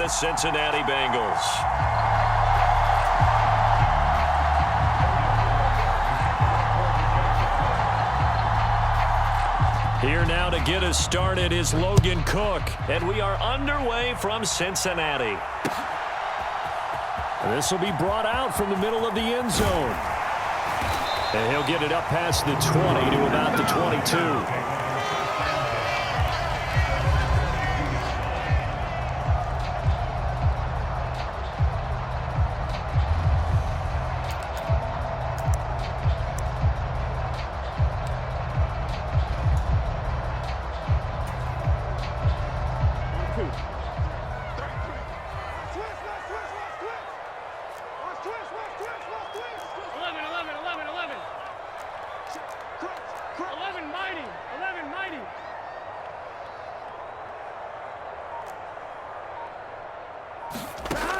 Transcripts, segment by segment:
the Cincinnati Bengals. Here now to get us started is Logan Cook, and we are underway from Cincinnati. This will be brought out from the middle of the end zone. And he'll get it up past the 20 to about the 22.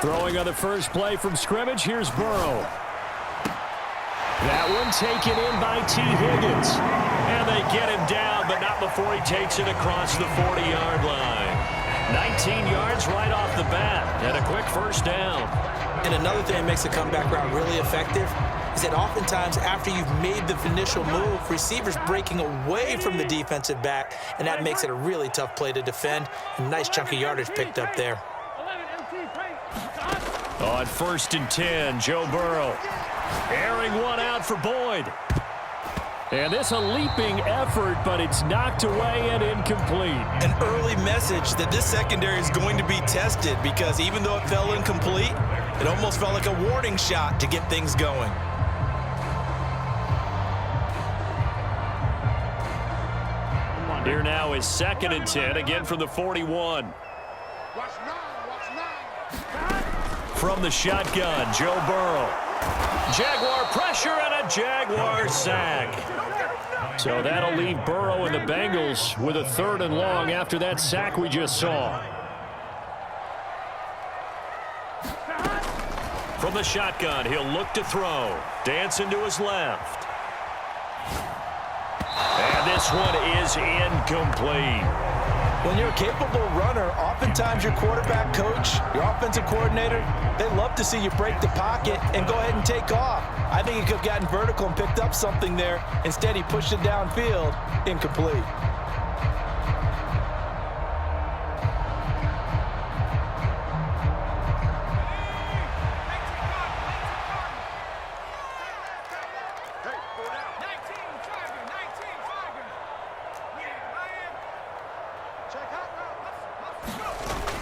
Throwing on the first play from scrimmage, here's Burrow. That one taken in by T. Higgins. And they get him down, but not before he takes it across the 40-yard line. 19 yards right off the bat, and a quick first down. And another thing that makes the comeback route really effective is that oftentimes after you've made the initial move, receivers breaking away from the defensive back, and that makes it a really tough play to defend. A nice chunk of yardage picked up there. On 1st and 10, Joe Burrow. Airing one out for Boyd. And this a leaping effort, but it's knocked away and incomplete. An early message that this secondary is going to be tested because even though it fell incomplete, it almost felt like a warning shot to get things going. Here now is 2nd and 10, again from the 41. From the shotgun, Joe Burrow. Jaguar pressure and a Jaguar sack. So that'll leave Burrow and the Bengals with a 3rd and long after that sack we just saw. From the shotgun, he'll look to throw. Dancing to his left. And this one is incomplete. When you're a capable runner, oftentimes your quarterback coach, your offensive coordinator, they love to see you break the pocket and go ahead and take off. I think he could have gotten vertical and picked up something there. Instead, he pushed it downfield, incomplete.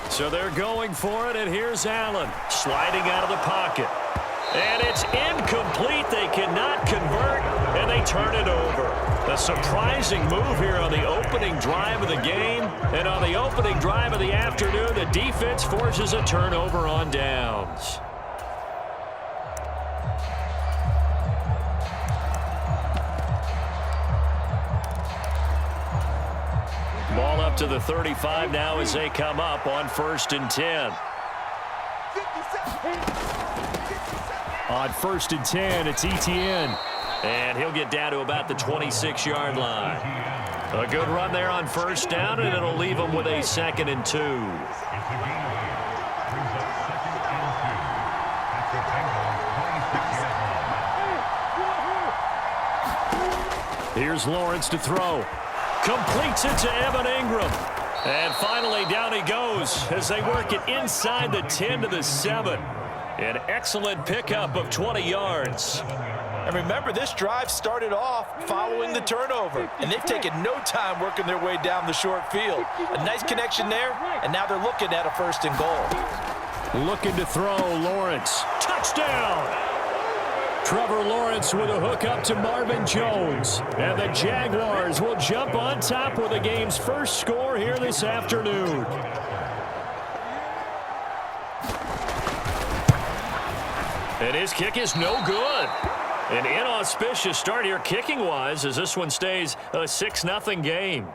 So they're going for it, and here's Allen sliding out of the pocket. And it's incomplete. They cannot convert, and they turn it over. A surprising move here on the opening drive of the game. And on the opening drive of the afternoon, the defense forces a turnover on downs. Ball up to the 35 now as they come up on 1st and 10. On 1st and 10, it's Etienne. And he'll get down to about the 26-yard line. A good run there on 1st down, and it'll leave him with a 2nd and 2. Here's Lawrence to throw. Completes it to Evan Ingram. And finally down he goes as they work it inside the 10 to the 7. An excellent pickup of 20 yards. And remember, this drive started off following the turnover, and they've taken no time working their way down the short field. A nice connection there, and now they're looking at a 1st and goal. Looking to throw, Lawrence. Touchdown! Trevor Lawrence with a hook up to Marvin Jones. And the Jaguars will jump on top with the game's first score here this afternoon. And his kick is no good. An inauspicious start here kicking-wise as this one stays a 6-0 game.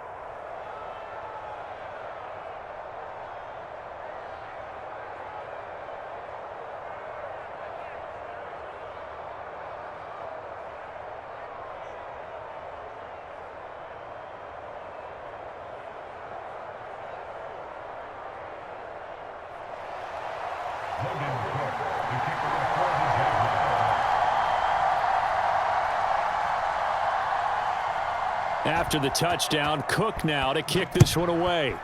After the touchdown, Cook now to kick this one away.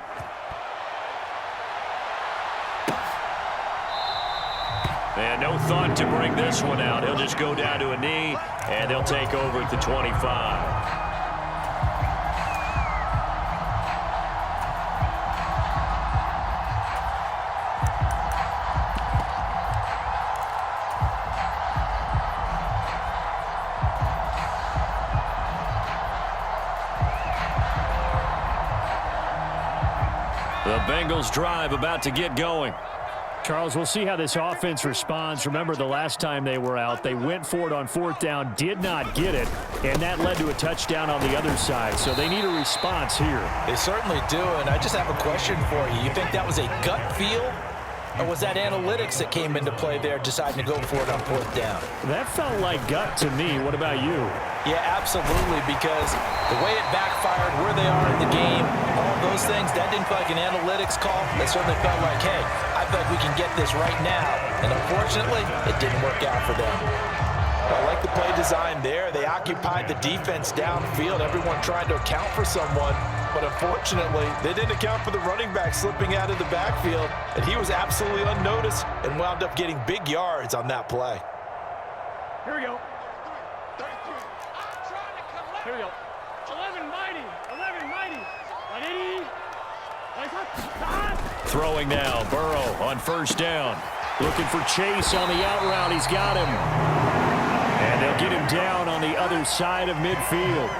And no thought to bring this one out. He'll just go down to a knee, and they'll take over at the 25. The Bengals drive about to get going. Charles, we'll see how this offense responds. Remember, the last time they were out, they went for it on fourth down, did not get it, and that led to a touchdown on the other side. So they need a response here. They certainly do, and I just have a question for you. You think that was a gut feel, or was that analytics that came into play there deciding to go for it on fourth down? That felt like gut to me. What about you? Yeah, absolutely, because the way it backfired, where they are in the game, all those things, that didn't feel like an analytics call. That certainly felt like, hey, I feel like we can get this right now. And unfortunately, it didn't work out for them. I like the play design there. They occupied the defense downfield, everyone trying to account for someone. But unfortunately, they didn't account for the running back slipping out of the backfield, and he was absolutely unnoticed and wound up getting big yards on that play. Here we go. Here we go. 11 mighty. 11 mighty. 180. Throwing now, Burrow on first down. Looking for Chase on the out route. He's got him. And they'll get him down on the other side of midfield.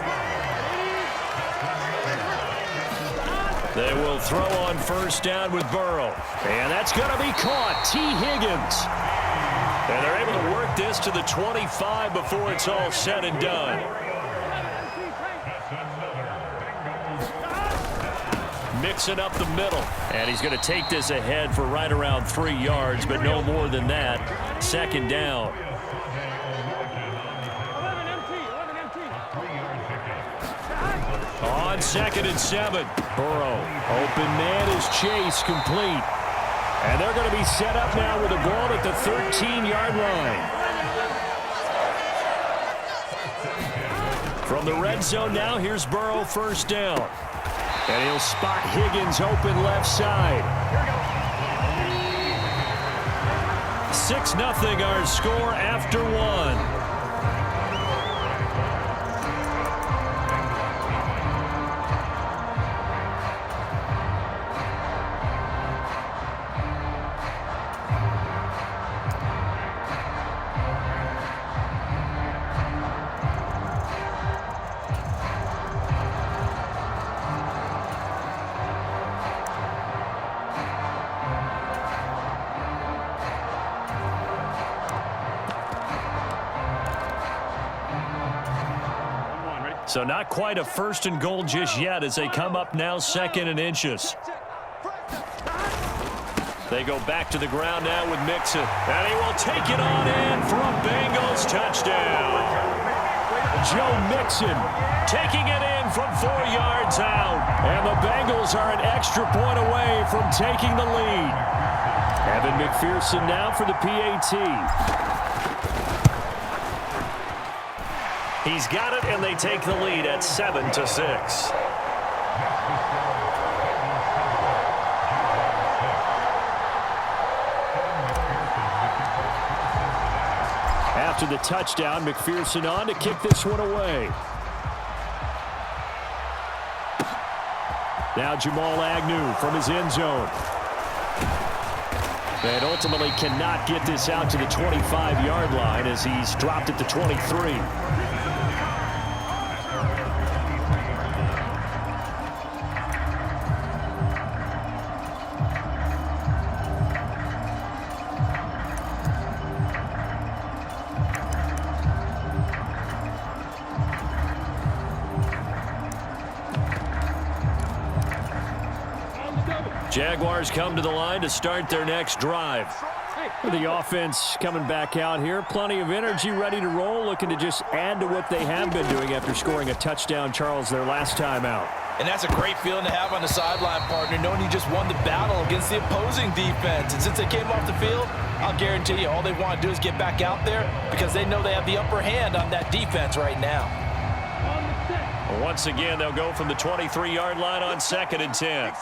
They will throw on first down with Burrow. And that's going to be caught. T. Higgins. And they're able to work this to the 25 before it's all said and done. Mixing up the middle. And he's going to take this ahead for right around 3 yards, but no more than that. Second down. On 2nd and 7. Burrow. Open man is Chase, complete. And they're going to be set up now with a ball at the 13-yard line. From the red zone now, here's Burrow, first down. And he'll spot Higgins open left side. 6-0 our score after one. So not quite a 1st and goal just yet as they come up now 2nd and inches. They go back to the ground now with Mixon. And he will take it on in for a Bengals touchdown. Joe Mixon taking it in from 4 yards out. And the Bengals are an extra point away from taking the lead. Evan McPherson now for the PAT. He's got it, and they take the lead at 7-6. After the touchdown, McPherson on to kick this one away. Now Jamal Agnew from his end zone. And ultimately cannot get this out to the 25-yard line as he's dropped at the 23. Jaguars come to the line to start their next drive. The offense coming back out here. Plenty of energy, ready to roll, looking to just add to what they have been doing after scoring a touchdown, Charles, their last time out. And that's a great feeling to have on the sideline, partner, knowing you just won the battle against the opposing defense. And since they came off the field, I'll guarantee you all they want to do is get back out there because they know they have the upper hand on that defense right now. Once again, they'll go from the 23-yard line on 2nd and 10.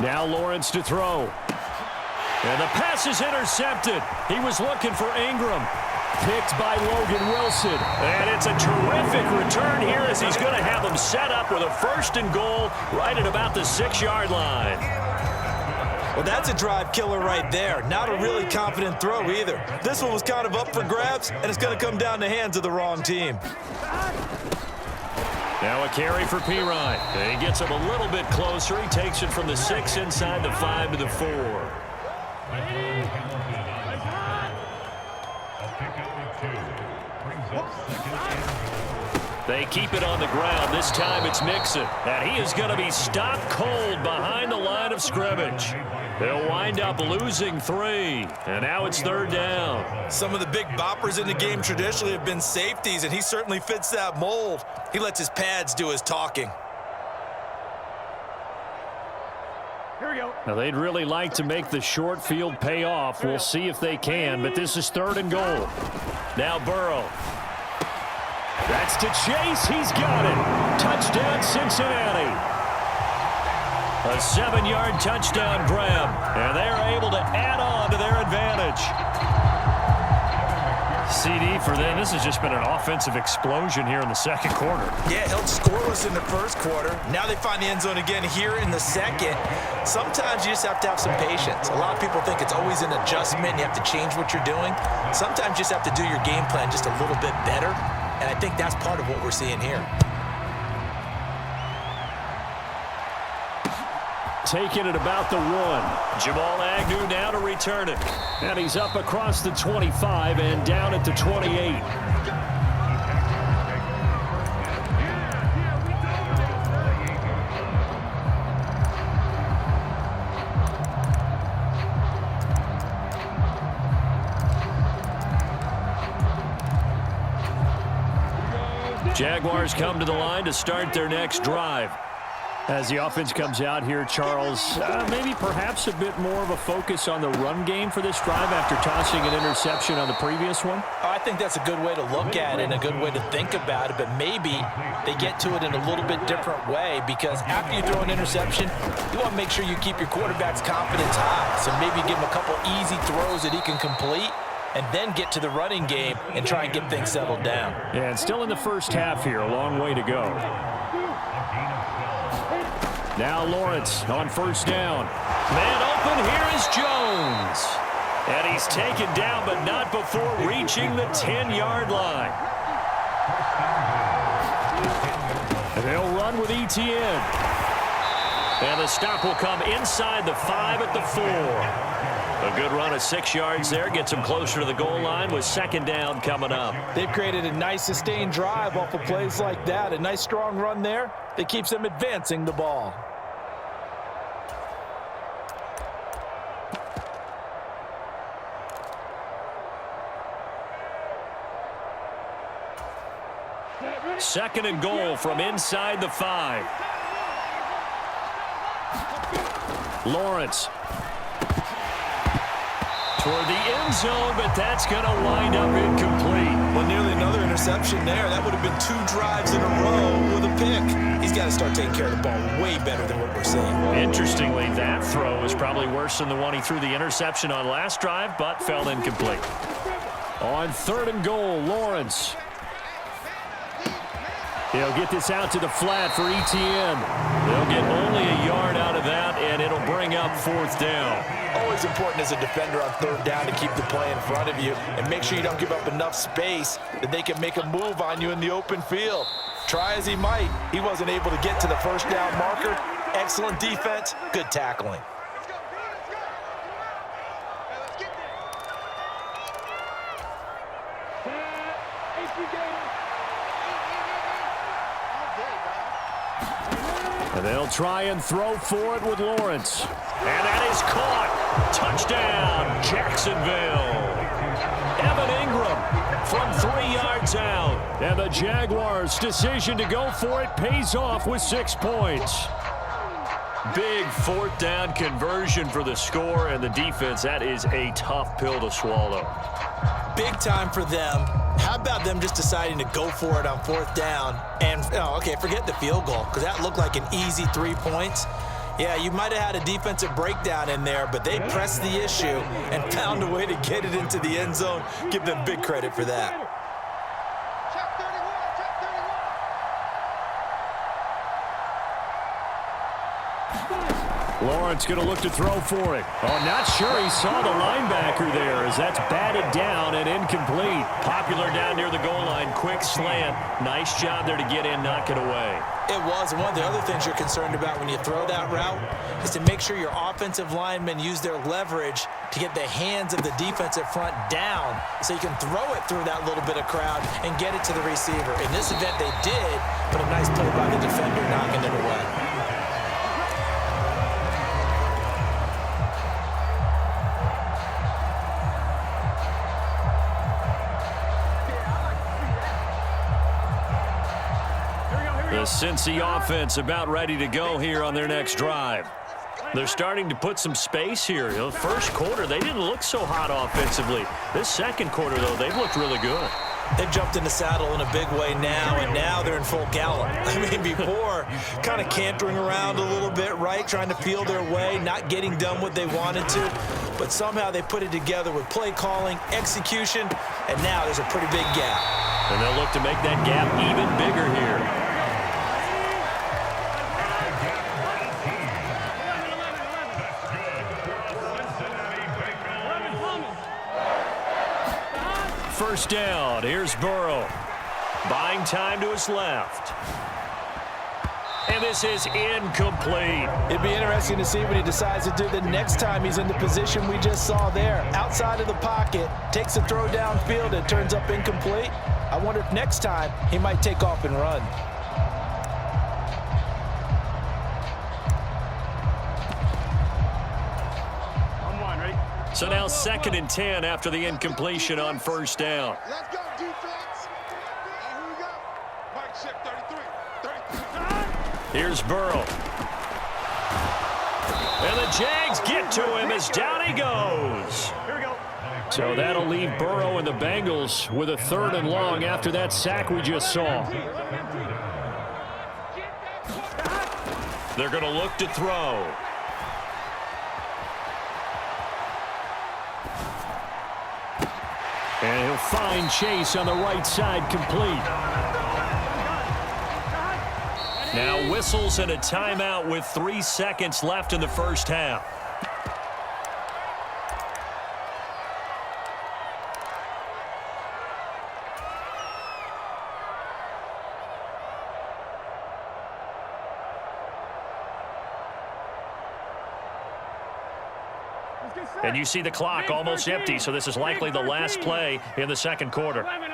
Now Lawrence to throw. And the pass is intercepted. He was looking for Ingram. Picked by Logan Wilson. And it's a terrific return here as he's going to have them set up with a 1st and goal right at about the 6-yard line. Well, that's a drive killer right there. Not a really confident throw either. This one was kind of up for grabs, and it's going to come down the hands of the wrong team. Now a carry for Pirine. He gets him a little bit closer. He takes it from the 6 inside the 5 to the 4. They keep it on the ground. This time it's Mixon. And he is going to be stopped cold behind the line of scrimmage. They'll wind up losing 3. And now it's 3rd down. Some of the big boppers in the game traditionally have been safeties, and he certainly fits that mold. He lets his pads do his talking. Here we go. Now, they'd really like to make the short field pay off. We'll see if they can, but this is 3rd and goal. Now Burrow. That's to Chase. He's got it. Touchdown, Cincinnati. A 7-yard touchdown grab, and they're able to add on to their advantage. CD for them. This has just been an offensive explosion here in the 2nd quarter. Yeah, held scoreless in the 1st quarter. Now they find the end zone again here in the 2nd. Sometimes you just have to have some patience. A lot of people think it's always an adjustment. You have to change what you're doing. Sometimes you just have to do your game plan just a little bit better, and I think that's part of what we're seeing here. Taking it about the 1. Jamal Agnew now to return it. And he's up across the 25 and down at the 28. Jaguars come to the line to start their next drive. As the offense comes out here, Charles, maybe perhaps a bit more of a focus on the run game for this drive after tossing an interception on the previous one? I think that's a good way to look at it and a good way to think about it, but maybe they get to it in a little bit different way because after you throw an interception, you want to make sure you keep your quarterback's confidence high. So maybe give him a couple easy throws that he can complete and then get to the running game and try and get things settled down. Yeah, and still in the 1st half here, a long way to go. Now Lawrence on 1st down. Man open, here is Jones. And he's taken down, but not before reaching the 10-yard line. And they'll run with Etienne. And the stop will come inside the 5 at the 4. A good run of 6 yards there. Gets him closer to the goal line with 2nd down coming up. They've created a nice sustained drive off of plays like that. A nice strong run there that keeps them advancing the ball. Second and goal from inside the 5. Lawrence. Toward the end zone, but that's going to wind up incomplete. Well, nearly another interception there. That would have been 2 drives in a row with a pick. He's got to start taking care of the ball way better than what we're seeing. Interestingly, that throw is probably worse than the one he threw the interception on last drive, but fell incomplete. On 3rd and goal, Lawrence. He'll get this out to the flat for Etienne. They'll get only a yard out of that, and it'll bring up 4th down. Always important as a defender on 3rd down to keep the play in front of you and make sure you don't give up enough space that they can make a move on you in the open field. Try as he might, he wasn't able to get to the 1st down marker. Excellent defense, good tackling. And they'll try and throw for it with Lawrence. And that is caught. Touchdown, Jacksonville. Evan Ingram from 3 yards out. And the Jaguars' decision to go for it pays off with 6 points. Big 4th down conversion for the score, and the defense, that is a tough pill to swallow. Big time for them. How about them just deciding to go for it on 4th down? And, okay, forget the field goal, because that looked like an easy 3 points. Yeah, you might have had a defensive breakdown in there, but they pressed the issue and found a way to get it into the end zone. Give them big credit for that. Lawrence going to look to throw for it. Oh, not sure he saw the linebacker there as that's batted down and incomplete. Popular down near the goal line. Quick slant. Nice job there to get in, knock it away. It was, and one of the other things you're concerned about when you throw that route is to make sure your offensive linemen use their leverage to get the hands of the defensive front down so you can throw it through that little bit of crowd and get it to the receiver. In this event, they did, but a nice play by the defender knocking it away. The Cincy offense about ready to go here on their next drive. They're starting to put some space here. The first quarter, they didn't look so hot offensively. This second quarter, though, they've looked really good. They've jumped in the saddle in a big way now, and now they're in full gallop. I mean, before, kind of cantering around a little bit, right, trying to feel their way, not getting done what they wanted to. But somehow they put it together with play calling, execution, and now there's a pretty big gap. And they'll look to make that gap even bigger here. First down, here's Burrow. Buying time to his left. And this is incomplete. It'd be interesting to see what he decides to do the next time he's in the position we just saw there. Outside of the pocket, takes a throw downfield, it turns up incomplete. I wonder if next time he might take off and run. So now 2nd and 10 after the incompletion on first down. Let's go, defense. Here we go. Mike check 33. Here's Burrow. And the Jags get to him as down he goes. Here we go. So that'll leave Burrow and the Bengals with a 3rd and long after that sack we just saw. They're going to look to throw. And he'll find Chase on the right side, complete. Now whistles and a timeout with 3 seconds left in the first half. And you see the clock almost empty, so this is likely the last play in the second quarter. 11,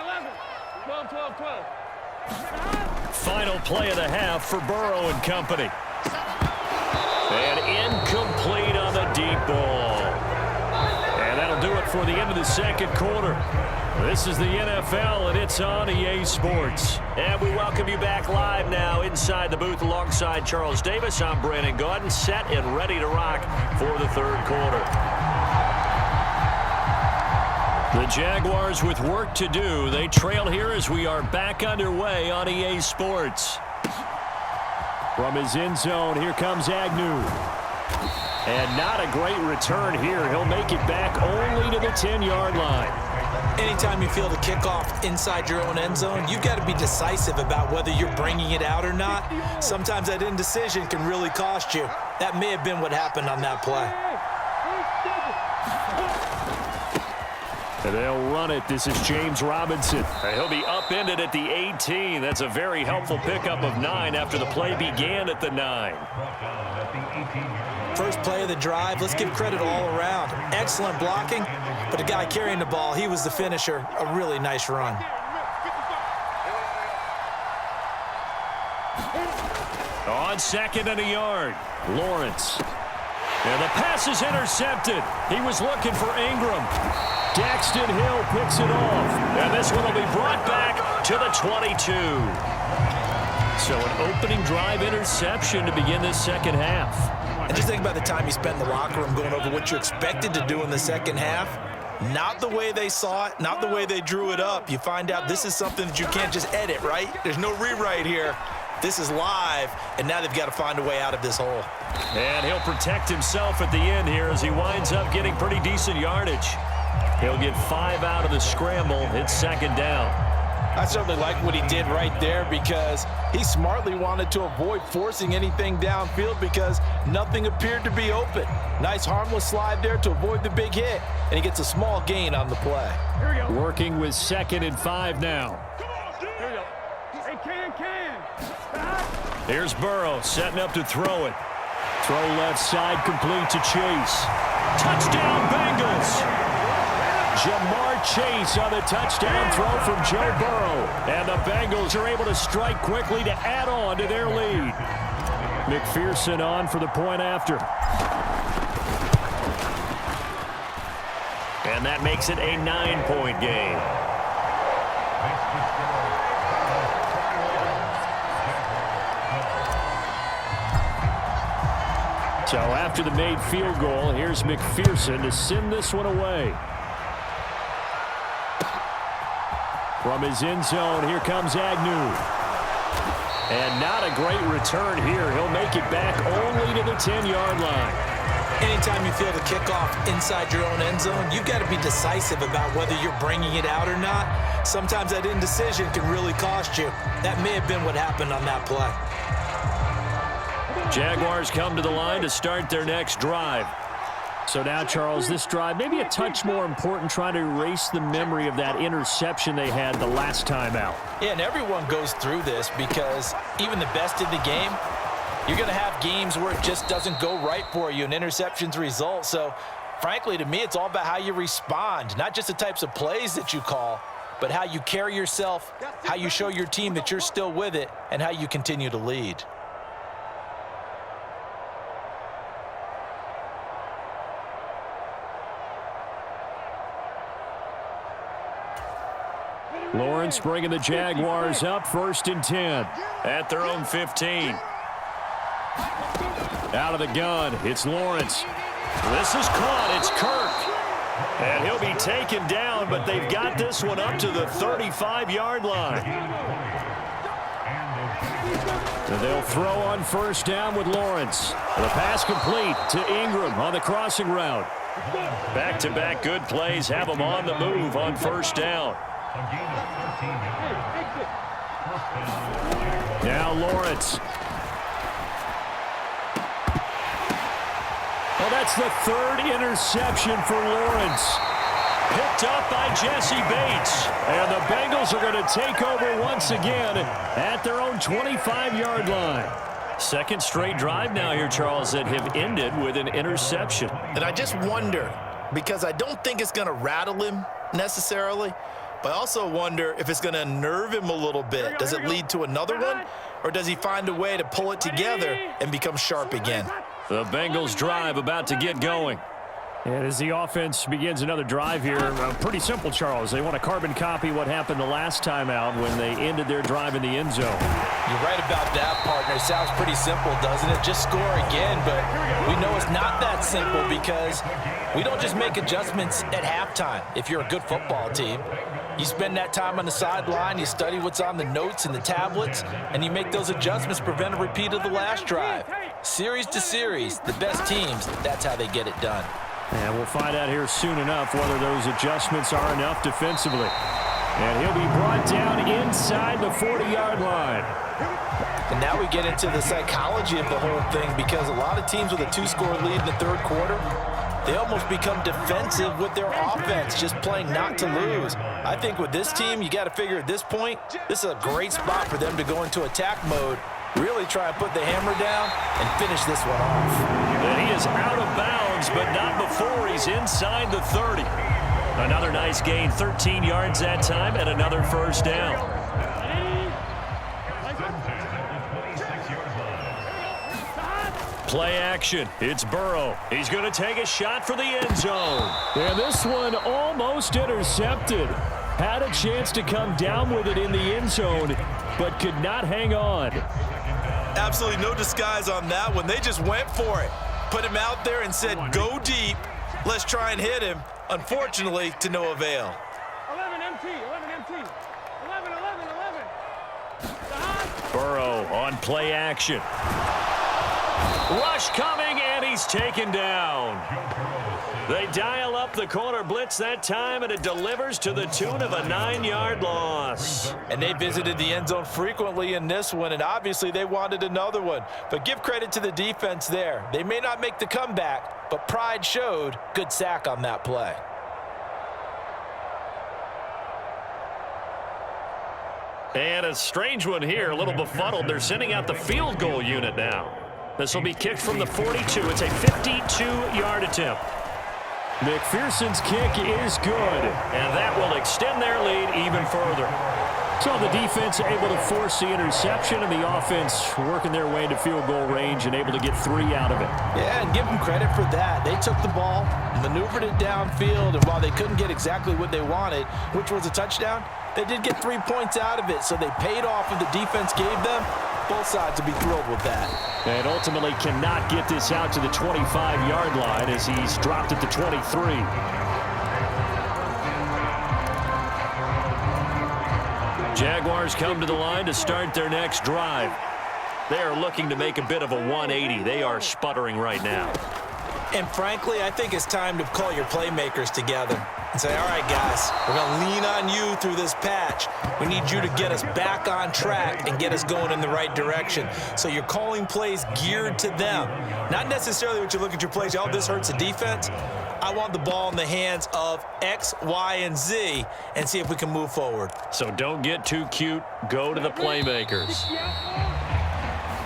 12, 12, 12. Final play of the half for Burrow and company. And incomplete on the deep ball. And that'll do it for the end of the second quarter. This is the NFL, and it's on EA Sports. And we welcome you back live now inside the booth alongside Charles Davis. I'm Brandon Gaudin, set and ready to rock for the third quarter. The Jaguars with work to do. They trail here as we are back underway on EA Sports. From his end zone, here comes Agnew. And not a great return here. He'll make it back only to the 10-yard line. Anytime you feel the kickoff inside your own end zone, you've got to be decisive about whether you're bringing it out or not. Sometimes that indecision can really cost you. That may have been what happened on that play. And they'll run it. This is James Robinson. He'll be upended at the 18. That's a very helpful pickup of 9 after the play began at the 9. First play of the drive, let's give credit all around. Excellent blocking, but the guy carrying the ball, he was the finisher. A really nice run. On 2nd and a yard, Lawrence. And the pass is intercepted. He was looking for Ingram. Daxton Hill picks it off. And this one will be brought back to the 22. So an opening drive interception to begin this second half. And just think about the time you spent in the locker room going over what you expected to do in the second half. Not the way they saw it, not the way they drew it up. You find out this is something that you can't just edit, right? There's no rewrite here. This is live, and now they've got to find a way out of this hole. And he'll protect himself at the end here as he winds up getting pretty decent yardage. He'll get 5 out of the scramble. It's 2nd down. I certainly like what he did right there because he smartly wanted to avoid forcing anything downfield because nothing appeared to be open. Nice harmless slide there to avoid the big hit, and he gets a small gain on the play. Working with 2nd and 5 now. Here we go. Hey, can. Stop. Here's Burrow setting up to throw it. Throw left side complete to Chase. Touchdown, Bengals! Jamar Chase on the touchdown throw from Joe Burrow. And the Bengals are able to strike quickly to add on to their lead. McPherson on for the point after. And that makes it a 9-point game. So after the made field goal, here's McPherson to send this one away. From his end zone, here comes Agnew. And not a great return here. He'll make it back only to the 10-yard line. Anytime you feel the kickoff inside your own end zone, you've got to be decisive about whether you're bringing it out or not. Sometimes that indecision can really cost you. That may have been what happened on that play. Jaguars come to the line to start their next drive. So now, Charles, this drive maybe a touch more important, trying to erase the memory of that interception they had the last time out. Yeah, and everyone goes through this because even the best in the game, you're going to have games where it just doesn't go right for you and interceptions result. So, frankly, to me, it's all about how you respond, not just the types of plays that you call, but how you carry yourself, how you show your team that you're still with it, and how you continue to lead. Lawrence bringing the Jaguars up 1st and 10. At their own 15. Out of the gun, it's Lawrence. This is caught. It's Kirk. And he'll be taken down, but they've got this one up to the 35-yard line. And they'll throw on 1st down with Lawrence. The pass complete to Ingram on the crossing route. Back-to-back good plays have them on the move on 1st down. Now Lawrence. Well, that's the 3rd interception for Lawrence. Picked up by Jesse Bates. And the Bengals are going to take over once again at their own 25-yard line. 2nd straight drive now here, Charles, that have ended with an interception. And I just wonder, because I don't think it's going to rattle him necessarily, but I also wonder if it's going to unnerve him a little bit. Does it lead to another one, or does he find a way to pull it together and become sharp again? The Bengals drive about to get going. And as the offense begins another drive here, pretty simple, Charles. They want to carbon copy what happened the last time out when they ended their drive in the end zone. You're right about that, partner. It sounds pretty simple, doesn't it? Just score again, but we know it's not that simple because we don't just make adjustments at halftime. If you're a good football team, you spend that time on the sideline, you study what's on the notes and the tablets, and you make those adjustments to prevent a repeat of the last drive. Series to series, the best teams, that's how they get it done. And we'll find out here soon enough whether those adjustments are enough defensively. And he'll be brought down inside the 40-yard line. And now we get into the psychology of the whole thing because a lot of teams with a 2-score lead in the 3rd quarter, they almost become defensive with their offense, just playing not to lose. I think with this team, you got to figure at this point, this is a great spot for them to go into attack mode, really try and put the hammer down and finish this one off. And he is out of bounds, but not before he's inside the 30. Another nice gain, 13 yards that time, and another 1st down. Play action. It's Burrow. He's going to take a shot for the end zone. And this one almost intercepted. Had a chance to come down with it in the end zone, but could not hang on. Absolutely no disguise on that one. They just went for it. Put him out there and said, go deep. Let's try and hit him. Unfortunately, to no avail. 11 MT, 11 MT. 11, 11, 11. Burrow on play action. Rush coming, and he's taken down. They dial up the corner blitz that time, and it delivers to the tune of a 9-yard loss. And they visited the end zone frequently in this one, and obviously they wanted another one. But give credit to the defense there. They may not make the comeback, but pride showed. Good sack on that play. And a strange one here, a little befuddled. They're sending out the field goal unit now. This will be kicked from the 42. It's a 52-yard attempt. McPherson's kick is good. And that will extend their lead even further. So the defense able to force the interception, and the offense working their way into field goal range and able to get 3 out of it. Yeah, and give them credit for that. They took the ball, maneuvered it downfield, and while they couldn't get exactly what they wanted, which was a touchdown, they did get 3 points out of it, so they paid off what the defense gave them. Both sides will be thrilled with that. And ultimately cannot get this out to the 25-yard line as he's dropped at the 23. Jaguars come to the line to start their next drive. They are looking to make a bit of a 180. They are sputtering right now. And frankly, I think it's time to call your playmakers together and say, all right, guys, we're going to lean on you through this patch. We need you to get us back on track and get us going in the right direction. So you're calling plays geared to them. Not necessarily what you look at your plays, oh, this hurts the defense. I want the ball in the hands of X, Y, and Z and see if we can move forward. So don't get too cute. Go to the playmakers.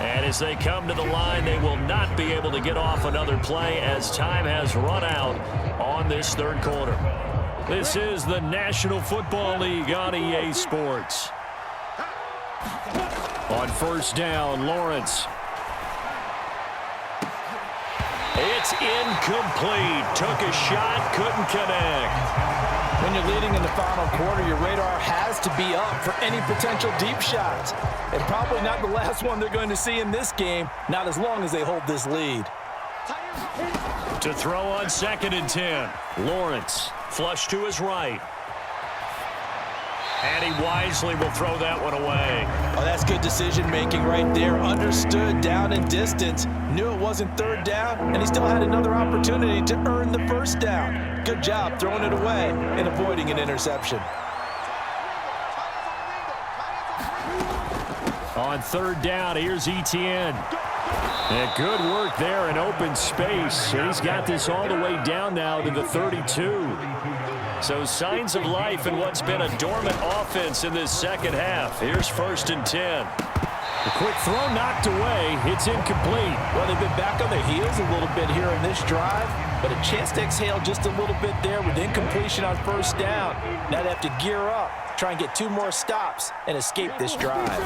And as they come to the line, they will not be able to get off another play as time has run out on this third quarter. This is the National Football League on EA Sports. On first down, Lawrence. It's incomplete. Took a shot, couldn't connect. When you're leading in the final quarter, your radar has to be up for any potential deep shots. And probably not the last one they're going to see in this game, not as long as they hold this lead. To throw on 2nd and 10. Lawrence, flush to his right. And he wisely will throw that one away. Oh, that's good decision-making right there. Understood down and distance. Knew it wasn't third down, and he still had another opportunity to earn the first down. Good job throwing it away and avoiding an interception. On third down, here's Etienne. And good work there in open space. And he's got this all the way down now to the 32. So signs of life in what's been a dormant offense in this second half. Here's 1st and 10. The quick throw knocked away. It's incomplete. Well, they've been back on their heels a little bit here in this drive, but a chance to exhale just a little bit there with incompletion on first down. Now they have to gear up, try and get 2 more stops, and escape this drive.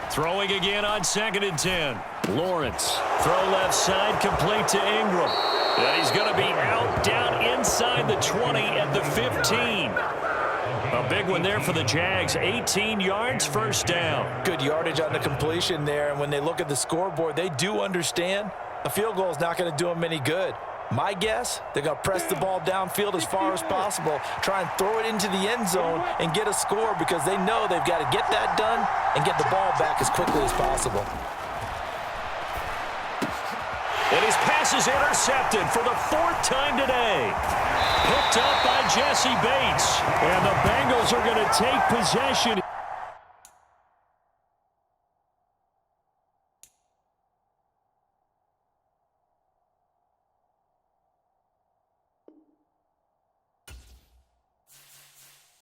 Throwing again on 2nd and 10. Lawrence, throw left side, complete to Ingram. And he's going to be out down inside the 20 at the 15. A big one there for the Jags. 18 yards, first down. Good yardage on the completion there. And when they look at the scoreboard, they do understand a field goal is not going to do them any good. My guess, they're going to press the ball downfield as far as possible, try and throw it into the end zone and get a score because they know they've got to get that done and get the ball back as quickly as possible. And his pass is intercepted for the 4th time today. Picked up by Jesse Bates. And the Bengals are going to take possession.